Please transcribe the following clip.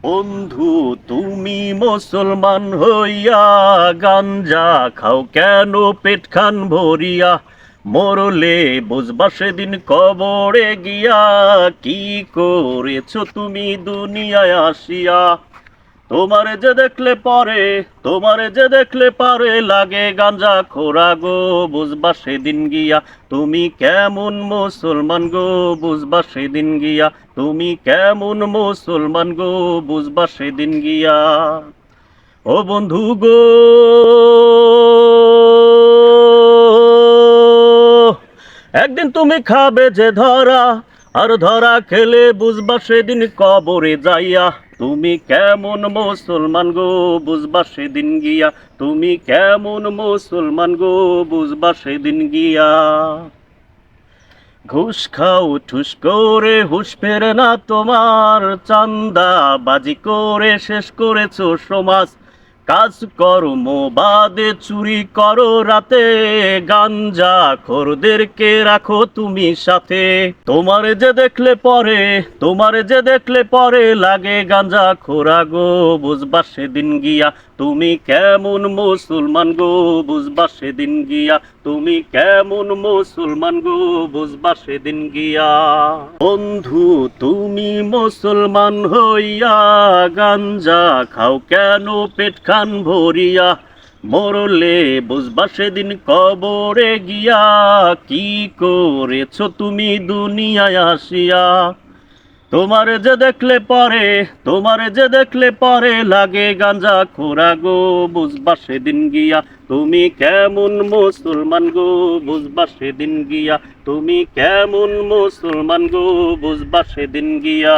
বন্ধু, তুমি মুসলমান হইয়া গাঞ্জা খাও কেন পেট খান ভরিয়া? মরলে বুঝবা সেদিন কবরে গিয়া, কি করেছো তুমি দুনিয়ায় আসিয়া? তোমারে যে দেখলে পরে লাগে গাঞ্জা খোরা গো, বুঝবা সেদিন গিয়া তুমি কেমন মুসলমান গো, বুঝবা সেদিন গিয়া তুমি কেমন মুসলমান গো, বুঝবা সেদিন গিয়া। ও বন্ধু গো, একদিন তুমি খাবে যে ধরা, আর ধরা খেলে বুঝবা সেদিন কবরে যাইয়া তুমি কেমন মুসলমান গো, বুঝবা সেদিন গিয়া তুমি কেমন মুসলমান গো, বুঝবা সেদিন গিয়া। ঘুষ খাও ঠুস করে হুঁশ ফেরে না তোমার, চান্দা বাজি করে শেষ করেছো সমাজ। কাজ কর্ম বাদে চুরি করো রাতে, গাঞ্জা খোরদেরকে রাখো তুমি সাথে। তোমারে যে দেখলে পরে লাগে গাঞ্জা খোরা গো, বুঝবা সেদিন গিয়া তুমি কেমন মুসলমান গো, বুঝবা সেদিন গিয়া তুমি কেমন মুসলমান গো, বুঝবা সেদিন গিয়া। বন্ধু, তুমি মুসলমান হইয়া গাঞ্জা খাও কেন পেট খান ভরিয়া? মরলে বুঝবা সেদিন কবরে গিয়া, কি করেছো তুমি দুনিয়ায় আসিয়া? তোমারে যে দেখলে পরে লাগে গাঞ্জা খোরা গো, বুঝবা সেদিন গিয়া তুমি কেমন মুসলমান গো, বুঝবা সেদিন গিয়া তুমি কেমন মুসলমান গো, বুঝবা সেদিন গিয়া।